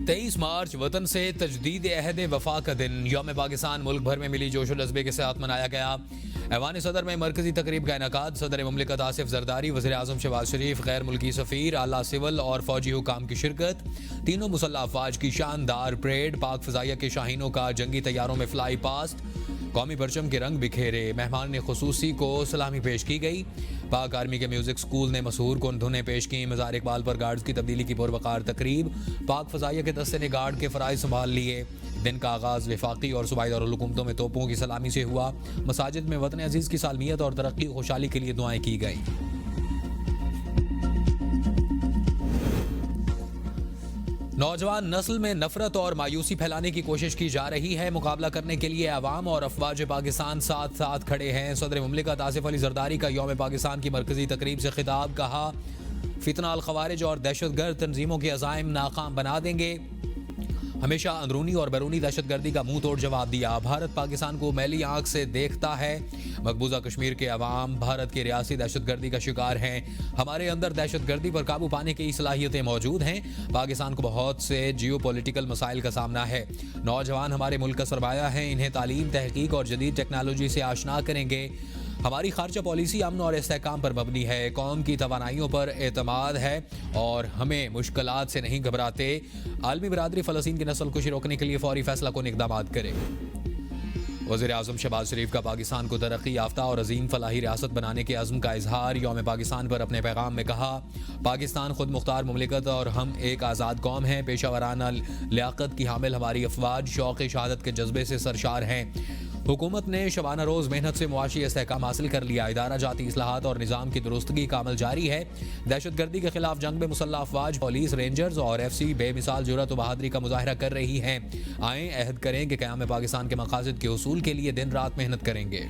23 मार्च वतन से तजदीद अहद वफा का दिन यौम पाकिस्तान मुल्क भर में मिली जोशो जज्बे के साथ मनाया गया। ऐवान सदर में मरकजी तकरीब का इनकाद। सदर मुमलिकत आसिफ जरदारी, वज़ीर आज़म शहबाज शरीफ, गैर मुल्की सफ़ीर, आला सिविल और फौजी हुकाम की शिरकत। तीनों मुसल्लह अफवाज की शानदार परेड। पाक फ़ज़ाइया के शाहीनों का जंगी तैयारों में फ्लाई पास्ट। कौमी परचम के रंग बिखेरे। मेहमान ने खुसूसी को सलामी पेश की गई। पाक आर्मी के म्यूजिक स्कूल ने मशहूर कुन धुनें पेश की। मज़ार इकबाल पर गार्ड्स की तब्दीली की पुरवकार तकरीब। पाक फ़ज़ाइया के दस्ते ने गार्ड के फ़राइज़ संभाल लिए। दिन का आगाज़ वफाकी और सूबाई दारुल-हुकूमतों में तोपों की सलामी से हुआ। मसाजिद में वतन अजीज़ की सालमियत और तरक्की खुशहाली के लिए दुआएं की गई। नौजवान नस्ल में नफरत और मायूसी फैलाने की कोशिश की जा रही है। मुकाबला करने के लिए अवाम और अफवाज पाकिस्तान साथ साथ खड़े हैं। सदर मुमलिकत आसिफ अली जरदारी का यौम पाकिस्तान की मरकजी तकरीब से खिताब। कहा, फितना अल खवारिज और दहशतगर्द तंजीमों के अज़ाइम नाकाम बना देंगे। हमेशा अंदरूनी और बैरूनी दहशतगर्दी का मुंह तोड़ जवाब दिया। भारत पाकिस्तान को मैली आंख से देखता है। मकबूजा कश्मीर के अवाम भारत की रियासी दहशतगर्दी का शिकार हैं। हमारे अंदर दहशतगर्दी पर काबू पाने की सलाहियतें मौजूद हैं। पाकिस्तान को बहुत से जियो पॉलिटिकल मसाइल का सामना है। नौजवान हमारे मुल्क का सरमाया है। इन्हें तालीम, तहकीक और जदीद टेक्नोलॉजी से आशना करेंगे। हमारी खारजा पॉलिसी अमन और इस्तेहकाम पर मबनी है। कौम की तवानाइयों पर एतमाद है और हमें मुश्किलात से नहीं घबराते। आलमी बरादरी फ़लस्तीन की नस्ल कुशी रोकने के लिए फौरी फैसला कुन इक़दामात करे। वज़ीर आज़म शहबाज शरीफ का पाकिस्तान को तरक्की याफ्ता और अजीम फलाही रियासत बनाने के अज़्म का इजहार। यौम पाकिस्तान पर अपने पैगाम में कहा, पाकिस्तान खुद मुख्तार मुमलिकत और हम एक आज़ाद कौम हैं। पेशावराना लियाकत की हामिल हमारी अफवाज शौक़ शहादत के जज्बे से सरशार हैं। हुकूमत ने शबाना रोज़ मेहनत से मुआशी इस्तेहकाम हासिल कर लिया। इदारा जाती इस्लाहात और निज़ाम की दुरुस्तगी का अमल जारी है। दहशतगर्दी के खिलाफ जंग में मुसल्लह अफवाज, पुलिस, रेंजर्स और FC बेमिसाल जुर्रत और बहादुरी का मुजाहिरा कर रही हैं। आएँ अहद करें कि क़याम पाकिस्तान के मकासद के हुसूल के लिए दिन रात मेहनत करेंगे।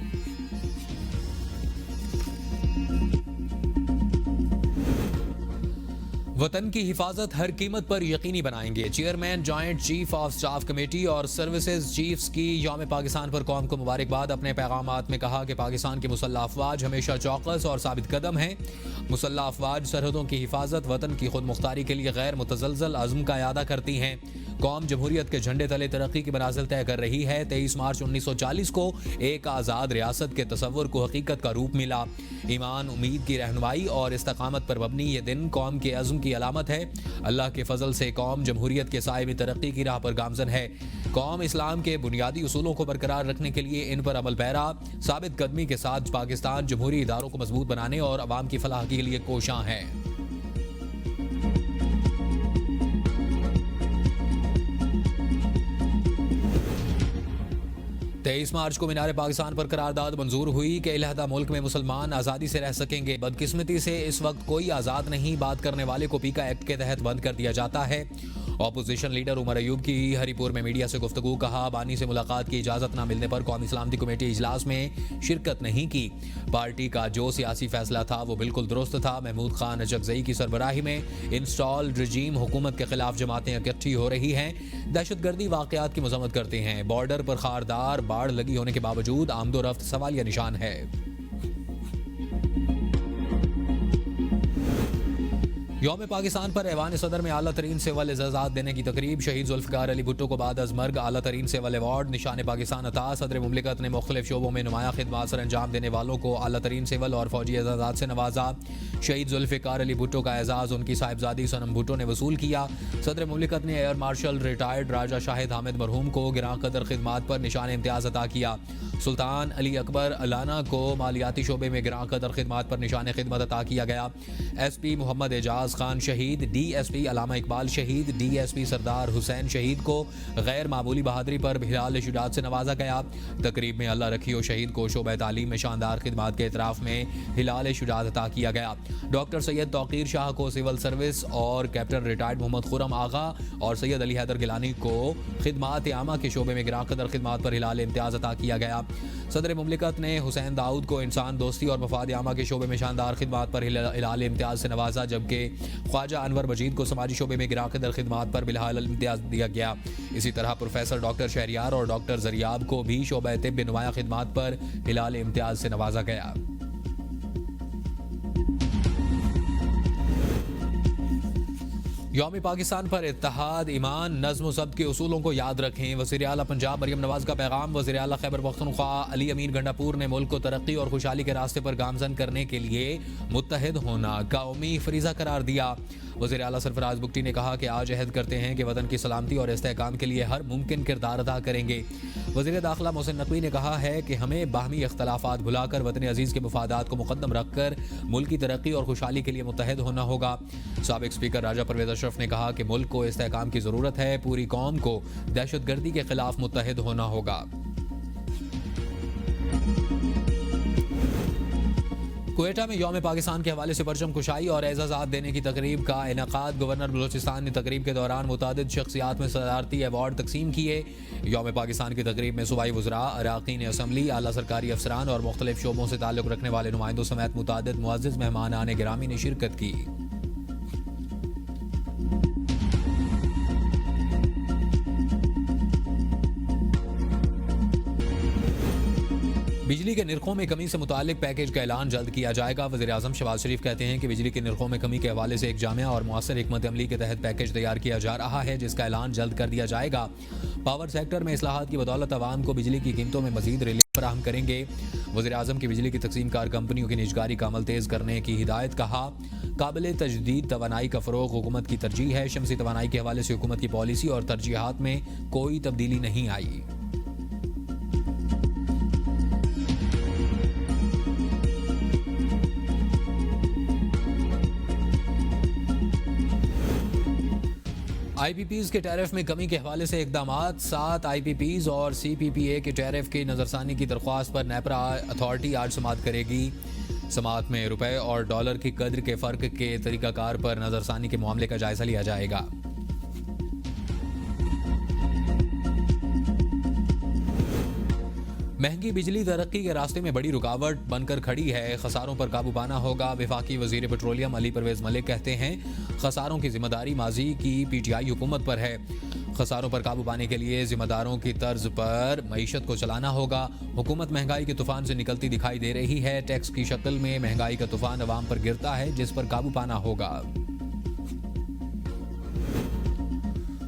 वतन की हिफाजत हर कीमत पर यकीनी बनाएंगे। Chairman joint chief of staff committee और सर्विसेज चीफ्स की यौम पाकिस्तान पर कौम को मुबारकबाद। अपने पैगामात में कहा कि पाकिस्तान की मुसल्लह अफवाज हमेशा चौकस और साबित कदम हैं। मुसल्लह अफवाज सरहदों की हिफाजत, वतन की खुद मुख्तारी के लिए गैर मुतज़लज़ल अज़्म का इरादा करती हैं। कौम जमहूरियत के झंडे तले तरक्की की मनाजिल तय कर रही है। 23 मार्च 1940 को एक आज़ाद रियासत के तसव्वुर को हकीकत का रूप मिला। ईमान, उम्मीद की रहनुमाई और इस्तकामत पर मबनी ये दिन कौम के अज़्म की अलामत है। अल्लाह के फजल से कौम जमहूरियत के साए में तरक्की की राह पर गामजन है। कौम इस्लाम के बुनियादी उसूलों को बरकरार रखने के लिए इन पर अमल पैरा साबित कदमी के साथ पाकिस्तान जमहूरी इदारों को मजबूत बनाने और अवाम की फलाह के लिए कोशां है। तेईस मार्च को मीनार पाकिस्तान पर करारदाद मंजूर हुई कि अलहदा मुल्क में मुसलमान आज़ादी से रह सकेंगे। बदकिस्मती से इस वक्त कोई आज़ाद नहीं। बात करने वाले को पीका एक्ट के तहत बंद कर दिया जाता है। अपोजिशन लीडर उमर अयूब की हरीपुर में मीडिया से गुफ्तगू। कहा, बानी से मुलाकात की इजाज़त न मिलने पर कौमी सलामती कमेटी इजलास में शिरकत नहीं की। पार्टी का जो सियासी फैसला था वो बिल्कुल दुरुस्त था। महमूद खान अजगज़ई की सरबराही में इंस्टॉल्ड रजीम हुकूमत के खिलाफ जमातें इकट्ठी हो रही हैं। दहशतगर्दी वाक़यात की मजम्मत करते हैं। बॉर्डर पर खारदार बाढ़ लगी होने के बावजूद आमदोरफ्त सवालिया निशान है। यौम पाकिस्तान पर ऐवान सदर में आला तरीन सिविल एजाज़ात देने की तकरीब। शहीद जुल्फ़िकार अली भुट्टो को बाद अज़ मर्ग आला तरीन सिविल अवार्ड, निशान पाकिस्तान अता। सदर मुमलिकत ने मुख्तलिफ शोबों में नुमाया खिदमात सर अंजाम देने वालों को आला तरीन सिविल और फौजी एजाज़ात से नवाजा। शहीद जुल्फ़िकार अली भुट्टो का एजाज़ उनकी साहिबजादी सनम भुट्टो ने वसूल किया। सदर मुमलिकत ने एयर मार्शल रिटायर्ड राजा शाहिद हामिद मरहूम को गिरां कदर खिदमात पर निशान इम्तियाज़ अता किया। सुल्तान अली अकबर अलाना को मालियाती शोबे में गिरां कदर खिदमात पर निशान खिदमत अता किया गया। SP मोहम्मद एजाज खान शहीद, DSP अलामा इकबाल शहीद, DSP सरदार हुसैन शहीद को गैर मामूली बहादुरी पर हिलाल शुजात से नवाजा गया। तकरीब में अल्लाह रखियो शहीद को शोबा तालीम में शानदार खिदमात के इतराफ़ में हिलाल शुजात अता किया गया। डॉक्टर सैयद तौकीर शाह को सिविल सर्विस और कैप्टन रिटायर्ड मोहम्मद खुरम आगा और सैयद अली हैदर गिलानी को खिदमात आमा के शोबे में गिरां कदर खिदमात पर हिलाल इम्तियाज़ अता किया गया। सदर मुमलिकत ने हुसैन दाऊद को इंसान दोस्ती और मफाद आमा के शोबे में शानदार खिदमात पर हिलाल इम्तियाज़ से नवाजा, जबकि ख्वाजा अनवर मजीद को समाजी शोबे में गिरां कदर खिदमात पर बिलहाल इम्तियाज़ दिया गया। इसी तरह प्रोफेसर डॉक्टर शहरियार और डॉक्टर जरियाब को भी शोबा तिब नुमाया खिदमात पर हिलाल इम्तियाज़ से नवाजा गया। यौम पाकिस्तान पर इत्तेहाद, ईमान, नज़्म ज़ब्त के उसूलों को याद रखें। वज़ीर आला पंजाब मरियम नवाज का पैगाम। वज़ीर आला खैबर पख्तूनख्वा अली अमीन गंडापुर ने मुल्क को तरक्की और खुशहाली के रास्ते पर गामजन करने के लिए मुत्तहिद होना कौमी फरीज़ा करार दिया। वज़ीर आला सरफराज बुगटी ने कहा कि आज अहद करते हैं कि वतन की सलामती और इस्तेहकाम के लिए हर मुमकिन किरदार अदा करेंगे। वज़ीर दाखिला मोहसिन नकवी ने कहा है कि हमें बाहमी इख्तलाफात भुलाकर वतन अजीज़ के मुफादात को मुकद्दम रखकर मुल्क की तरक्की और खुशहाली के लिए मुत्तहिद होना होगा। साबिक स्पीकर राजा परवेज़ अशरफ ने कहा कि मुल्क को इस्तेहकाम की ज़रूरत है, पूरी कौम को दहशतगर्दी के खिलाफ मुत्तहिद होना होगा। क्वेटा में यौम पाकिस्तान के हवाले से परचम कुशाई और एजाज़ात देने की तकरीब का इनेकाद। गवर्नर बलोचिस्तान ने तकरीब के दौरान मुतादिद शख्सियात में सदारती अवार्ड तकसीम किए। यौम पाकिस्तान की तकरीब में सूबाई वज़रा, अराकीन असम्बली, आला सरकारी अफसरान और मुख्तलिफ शोबों से ताल्लुक़ रखने वाले नुमाइंदों समेत मुतादिद मुअज़्ज़िज़ मेहमान आने गिरामी ने शिरकत की। बिजली के निर्खों में कमी से मुतालिक पैकेज का ऐलान जल्द किया जाएगा। वज़ीर आज़म शहबाज शरीफ कहते हैं कि बिजली के निर्खों में कमी के हवाले से एक जामिया और मुअस्सर हिकमत अमली के तहत पैकेज तैयार किया जा रहा है, जिसका ऐलान जल्द कर दिया जाएगा। पावर सेक्टर में इस्लाहात की बदौलत आवाम को बिजली की कीमतों में मजीद रिलीफ फराहम करेंगे। वज़ीर आज़म की बिजली की तकसीम कार कंपनियों की निजकारी का अमल तेज़ करने की हिदायत। कहा, काबिल तजदीद तवानाई का फ़रोग़ हुकूमत की तरजीह है। शमसी तवानाई के हवाले से हुकूमत की पॉलिसी और तरजीहात में कोई तब्दीली नहीं आई। IPPs के टैरिफ में कमी के हवाले से इकदामात। 7 IPPs और CPPA के टैरिफ की नज़रसानी की दरख्वास्त पर नेपरा अथॉरिटी आज समाअत करेगी। समाअत में रुपए और डॉलर की कद्र के फ़र्क के तरीक़ाकार पर नज़रसानी के मामले का जायज़ा लिया जाएगा। महंगी बिजली तरक्की के रास्ते में बड़ी रुकावट बनकर खड़ी है। खसारों पर काबू पाना होगा। वफाकी वज़ीर पेट्रोलियम अली परवेज़ मलिक कहते हैं, खसारों की जिम्मेदारी माजी की PTI हुकूमत पर है। खसारों पर काबू पाने के लिए जिम्मेदारों की तर्ज पर मईशत को चलाना होगा। हुकूमत महंगाई के तूफान से निकलती दिखाई दे रही है। टैक्स की शक्ल में महंगाई का तूफान अवाम पर गिरता है, जिस पर काबू पाना होगा।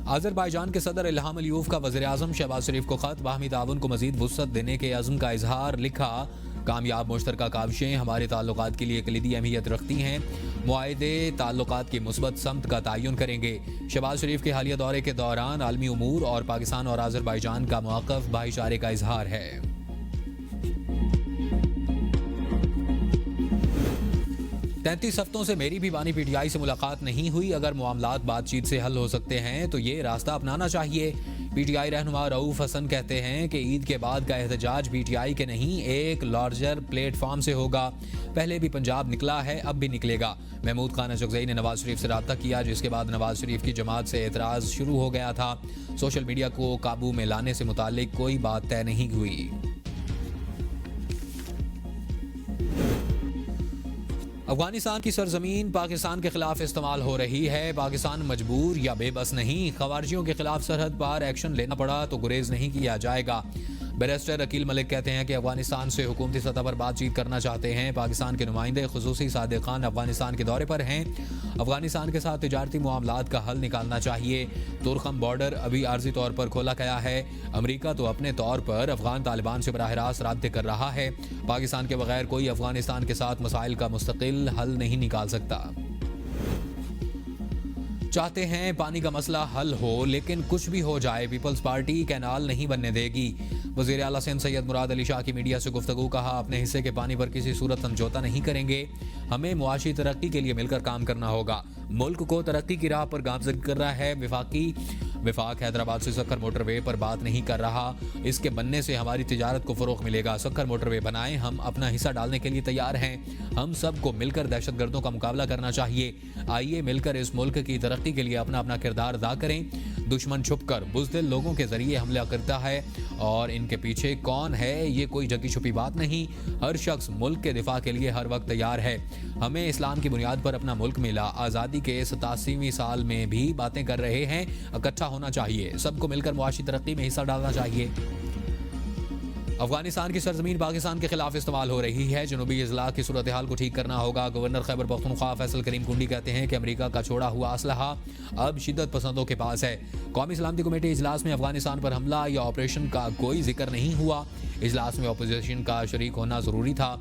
अज़रबैजान के सदर इल्हाम अलीयूफ का वज़ीर आज़म शहबाज शरीफ को ख़त। बाहमी ताउन को मज़ीद वुसअत देने के अज़्म का इजहार। लिखा, कामयाब मुश्तरका काविशें हमारे ताल्लुकात के लिए कलीदी अहमियत रखती हैं। मुआहिदे ताल्लुकात की मुस्बत समत का तयन करेंगे। शहबाज शरीफ के हालिया दौरे के दौरान आलमी उमूर और पाकिस्तान और अज़रबैजान का मौक़िफ़ भाईचारे का इजहार है। 33 हफ्तों से मेरी भी बानी PTI से मुलाकात नहीं हुई। अगर मामलात बातचीत से हल हो सकते हैं तो ये रास्ता अपनाना चाहिए। PTI रहनुमा रऊफ हसन कहते हैं कि ईद के बाद का एहतजाज PTI के नहीं, एक लार्जर प्लेटफॉर्म से होगा। पहले भी पंजाब निकला है, अब भी निकलेगा। महमूद खान अशरफजई ने नवाज शरीफ से रब्ता किया, जिसके बाद नवाज शरीफ की जमात से एतराज़ शुरू हो गया था। सोशल मीडिया को काबू में लाने से मुतालिक कोई बात तय नहीं हुई। अफगानिस्तान की सरजमीन पाकिस्तान के खिलाफ इस्तेमाल हो रही है। पाकिस्तान मजबूर या बेबस नहीं। खवारिजियों के खिलाफ सरहद पार एक्शन लेना पड़ा तो गुरेज नहीं किया जाएगा। बैरिस्टर अकील मलिक कहते हैं कि अफगानिस्तान से हुकूमती सतह पर बातचीत करना चाहते हैं। पाकिस्तान के नुमाइंदे खुसूसी सादिक खान अफगानिस्तान के दौरे पर हैं। अफगानिस्तान के साथ तिजारती मामलात का हल निकालना चाहिए। तुरखम बॉर्डर अभी आर्जी तौर पर खोला गया है। अमरीका तो अपने तौर पर अफगान तालिबान से बराह रास्त राब्ते कर रहा है। पाकिस्तान के बगैर कोई अफगानिस्तान के साथ मसाइल का मुस्तकिल हल नहीं निकाल सकता। चाहते हैं पानी का मसला हल हो, लेकिन कुछ भी हो जाए पीपल्स पार्टी कैनाल नहीं बनने देगी। वज़ीर आला सिंध सैयद मुराद अली शाह की मीडिया से गुफ्तगू। कहा, अपने हिस्से के पानी पर किसी सूरत समझौता नहीं करेंगे। हमें मुआशी तरक्की के लिए मिलकर काम करना होगा। मुल्क को तरक्की की राह पर गामजन कर रहा है। विफाक हैदराबाद से सक्कर मोटरवे पर बात नहीं कर रहा। इसके बनने से हमारी तिजारत को फ़रोग़ मिलेगा। सक्कर मोटरवे बनाएं, हम अपना हिस्सा डालने के लिए तैयार हैं। हम सबको मिलकर दहशतगर्दों का मुकाबला करना चाहिए। आइए मिलकर इस मुल्क की तरक्की के लिए अपना अपना किरदार अदा करें। दुश्मन छुपकर बुज़दिल लोगों के जरिए हमला करता है और इनके पीछे कौन है ये कोई ढकी छुपी बात नहीं। हर शख्स मुल्क के दिफा के लिए हर वक्त तैयार है। हमें इस्लाम की बुनियाद पर अपना मुल्क मिला। आज़ादी के 87वीं साल में भी बातें कर रहे हैं। इकट्ठा होना चाहिए। सबको मिलकर मुआशी तरक्की में हिस्सा डालना चाहिए। अफगानिस्तान की सरजमीन पाकिस्तान के खिलाफ इस्तेमाल हो रही है। जनूबी इजलास की सूरत हाल को ठीक करना होगा। गवर्नर खैबर पख्तूनख्वा फैसल करीम कुंडी कहते हैं कि अमेरिका का छोड़ा हुआ असलहा अब शिद्दत पसंदों के पास है। कौमी सलामती कमेटी इजलास में अफगानिस्तान पर हमला या ऑपरेशन का कोई जिक्र नहीं हुआ। इजलास में अपोजिशन का शरीक होना जरूरी था।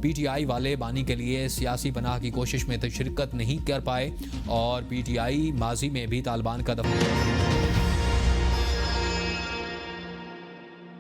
PTI वाले बानी के लिए सियासी पनाह की कोशिश में शिरकत नहीं कर पाए और PTI माजी में भी तालिबान का दफा